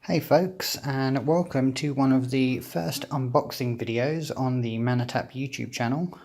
Hey folks, and welcome to one of the first unboxing videos on the Manatap YouTube channel.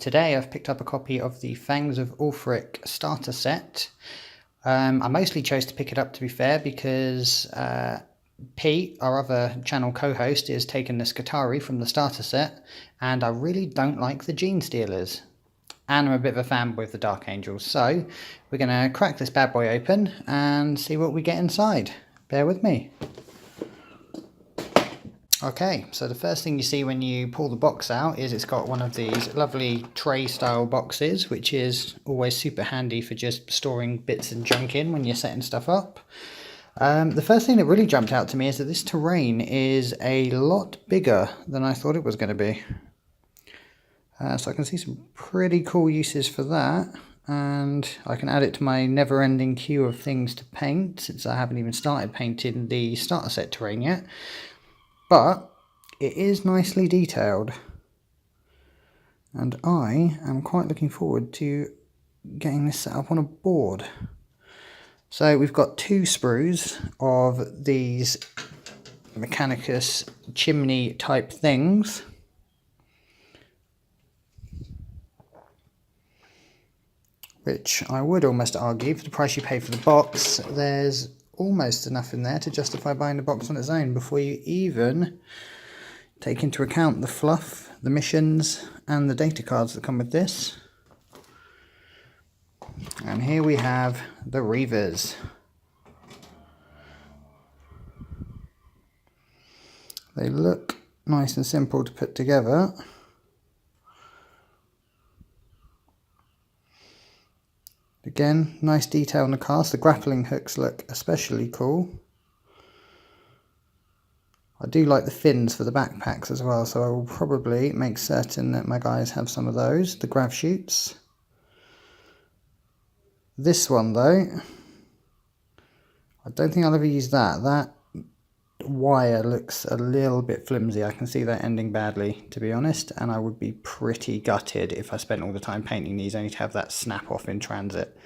Today I've picked up a copy of the Fangs of Ulrich starter set. I mostly chose to pick it up, to be fair, because Pete, our other channel co-host, is taking the Skitarii from the starter set, and I really don't like the Gene Stealers. And I'm a bit of a fanboy of the Dark Angels, so we're going to crack this bad boy open and see what we get inside. Bear with me. Okay, so the first thing you see when you pull the box out is it's got one of these lovely tray style boxes, which is always super handy for just storing bits and junk in when you're setting stuff up. The first thing that really jumped out to me is that this terrain is a lot bigger than I thought it was going to be. So I can see some pretty cool uses for that, and I can add it to my never-ending queue of things to paint, since I haven't even started painting the starter set terrain yet. But it is nicely detailed, and I am quite looking forward to getting this set up on a board. So we've got two sprues of these Mechanicus chimney type things. Which I would almost argue, for the price you pay for the box, there's almost enough in there to justify buying the box on its own before you even take into account the fluff, the missions, and the data cards that come with this. And here we have the Reavers. They look nice and simple to put together. Again, nice detail on the cast. The grappling hooks look especially cool. I do like the fins for the backpacks as well, so I will probably make certain that my guys have some of those. The grav chutes. This one though, I don't think I'll ever use that. That wire looks a little bit flimsy. I can see that ending badly, to be honest, and I would be pretty gutted if I spent all the time painting these only to have that snap off in transit.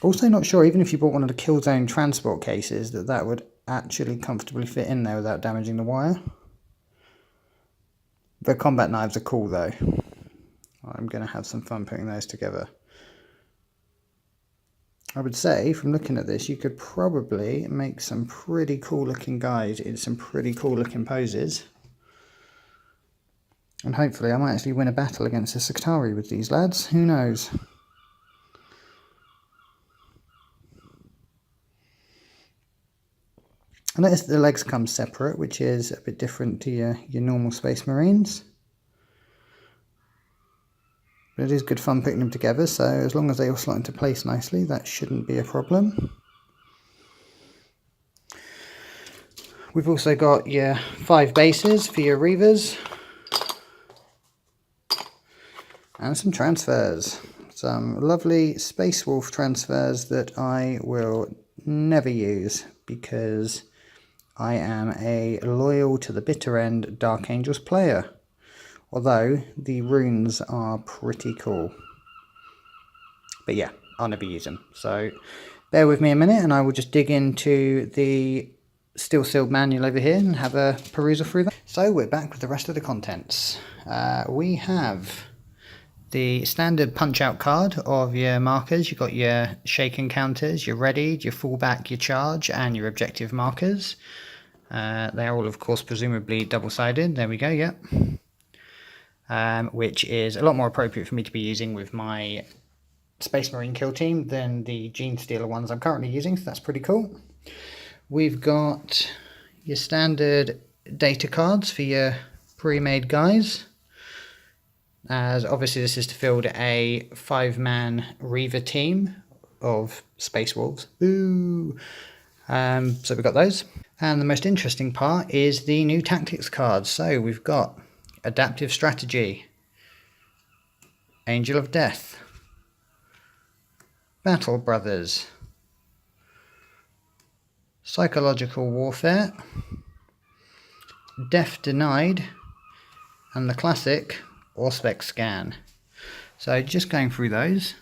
Also not sure, even if you bought one of the Killzone transport cases, that would actually comfortably fit in there without damaging the wire. The combat knives are cool though. I'm going to have some fun putting those together. I would say, from looking at this, you could probably make some pretty cool looking guys in some pretty cool looking poses. And hopefully I might actually win a battle against the Skitarii with these lads, who knows. I noticed the legs come separate, which is a bit different to your normal Space Marines. But it is good fun putting them together, so as long as they all slot into place nicely, that shouldn't be a problem. We've also got your 5 bases for your Reavers. And some transfers. Some lovely Space Wolf transfers that I will never use, because I am a loyal to the bitter end Dark Angels player. Although the runes are pretty cool. But yeah, I'll never use them. So bear with me a minute and I will just dig into the steel sealed manual over here and have a perusal through that. So we're back with the rest of the contents. We have the standard punch out card of your markers. You've got your shaken counters, your ready, your fallback, your charge, and your objective markers. They are all, of course, presumably double-sided. There we go, yep. Which is a lot more appropriate for me to be using with my Space Marine kill team than the Gene Stealer ones I'm currently using, so that's pretty cool. We've got your standard data cards for your pre-made guys, as obviously this is to field a 5-man Reaver team of Space Wolves. Ooh! So we've got those. And the most interesting part is the new tactics cards. So we've got Adaptive Strategy, Angel of Death, Battle Brothers, Psychological Warfare, Death Denied, and the classic Auspex Scan. So just going through those,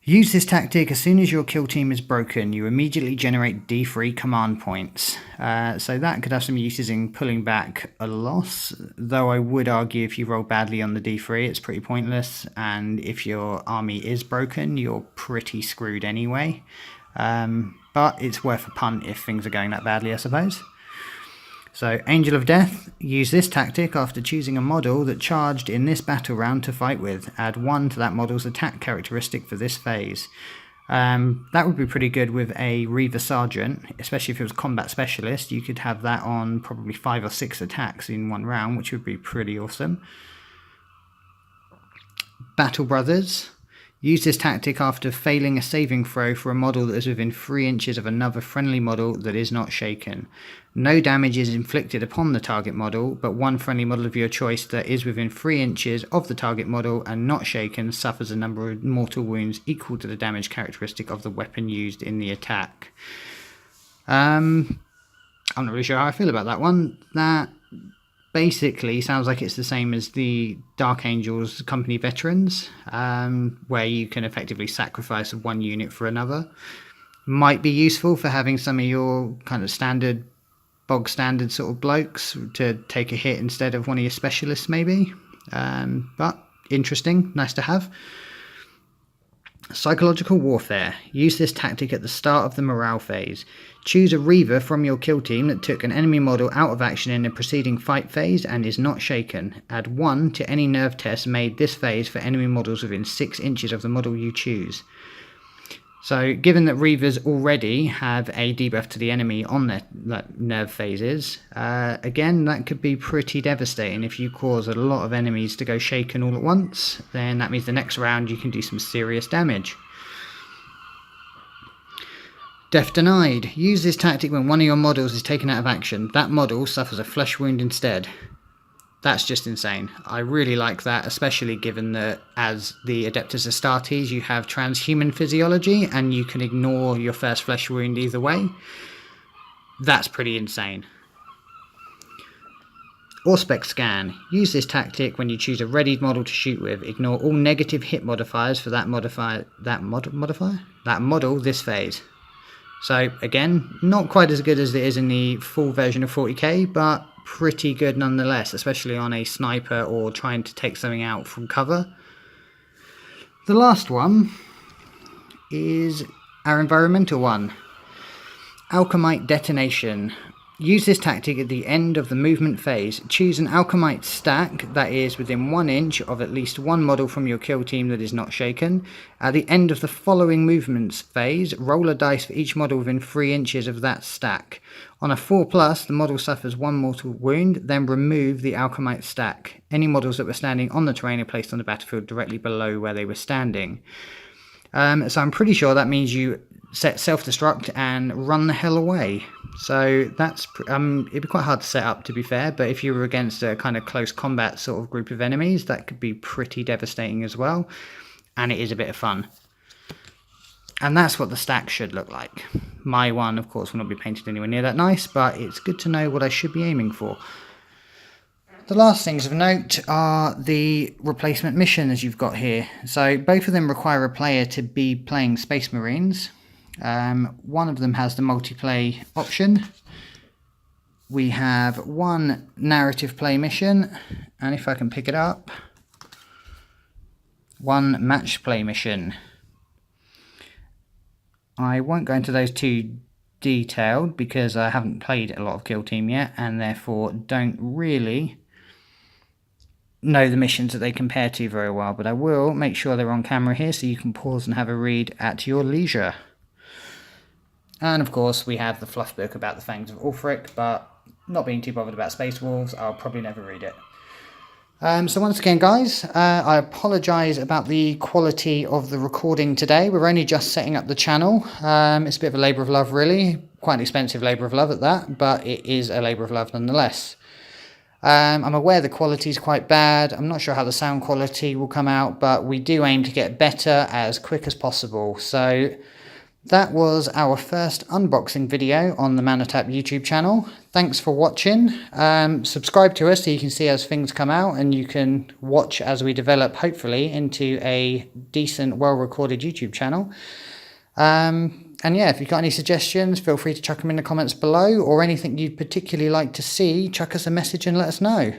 Use this tactic as soon as your kill team is broken. You immediately generate D3 command points. So that could have some uses in pulling back a loss, though I would argue if you roll badly on the D3 it's pretty pointless, and if your army is broken you're pretty screwed anyway. But it's worth a punt if things are going that badly, I suppose. So, Angel of Death, use this tactic after choosing a model that charged in this battle round to fight with. Add 1 to that model's attack characteristic for this phase. That would be pretty good with a Reaver Sergeant, especially if it was Combat Specialist. You could have that on probably 5 or 6 attacks in one round, which would be pretty awesome. Battle Brothers. Use this tactic after failing a saving throw for a model that is within 3 inches of another friendly model that is not shaken. No damage is inflicted upon the target model, but one friendly model of your choice that is within 3 inches of the target model and not shaken suffers a number of mortal wounds equal to the damage characteristic of the weapon used in the attack. I'm not really sure how I feel about that one. That basically sounds like it's the same as the Dark Angels Company Veterans, where you can effectively sacrifice one unit for another. Might be useful for having some of your kind of bog standard sort of blokes to take a hit instead of one of your specialists maybe. But interesting, nice to have. Psychological Warfare. Use this tactic at the start of the morale phase. Choose a Reaver from your kill team that took an enemy model out of action in the preceding fight phase and is not shaken. Add 1 to any nerve test made this phase for enemy models within 6 inches of the model you choose. So, given that Reavers already have a debuff to the enemy on their nerve phases, again, that could be pretty devastating. If you cause a lot of enemies to go shaken all at once, then that means the next round you can do some serious damage. Death Denied. Use this tactic when one of your models is taken out of action. That model suffers a flesh wound instead. That's just insane. I really like that, especially given that as the Adeptus Astartes you have transhuman physiology and you can ignore your first flesh wound either way. That's pretty insane. Auspex Scan. Use this tactic when you choose a readied model to shoot with. Ignore all negative hit modifiers for that model this phase. So again, not quite as good as it is in the full version of 40k, but pretty good nonetheless, especially on a sniper or trying to take something out from cover. The last one is our environmental one. Alchemite Detonation. Use this tactic at the end of the movement phase. Choose an Alchemite stack that is within 1 inch of at least one model from your kill team that is not shaken. At the end of the following movements phase, roll a dice for each model within 3 inches of that stack. On a 4+, the model suffers 1 mortal wound, then remove the Alchemite stack. Any models that were standing on the terrain are placed on the battlefield directly below where they were standing. So I'm pretty sure that means you set self-destruct and run the hell away. So that's it'd be quite hard to set up, to be fair, but if you were against a kind of close combat sort of group of enemies, that could be pretty devastating as well, and it is a bit of fun. And that's what the stack should look like. My one, of course, will not be painted anywhere near that nice, but it's good to know what I should be aiming for. The last things of note are the replacement missions you've got here. So both of them require a player to be playing Space Marines. One of them has the multiplayer option. We have one narrative play mission, and if I can pick it up, one match play mission. I won't go into those too detailed because I haven't played a lot of Kill Team yet and therefore don't really know the missions that they compare to very well, but I will make sure they're on camera here so you can pause and have a read at your leisure. And of course we have the fluff book about the Fangs of Ulrich, but not being too bothered about Space Wolves, I'll probably never read it. So once again guys, I apologise about the quality of the recording today. We're only just setting up the channel. It's a bit of a labour of love really, quite an expensive labour of love at that, but it is a labour of love nonetheless. I'm aware the quality is quite bad. I'm not sure how the sound quality will come out, but we do aim to get better as quick as possible. So That was our first unboxing video on the Manatap YouTube channel. Thanks for watching. Subscribe to us so you can see as things come out, and you can watch as we develop, hopefully, into a decent, well-recorded YouTube channel. And yeah, if you've got any suggestions, feel free to chuck them in the comments below, or anything you'd particularly like to see, chuck us a message and let us know.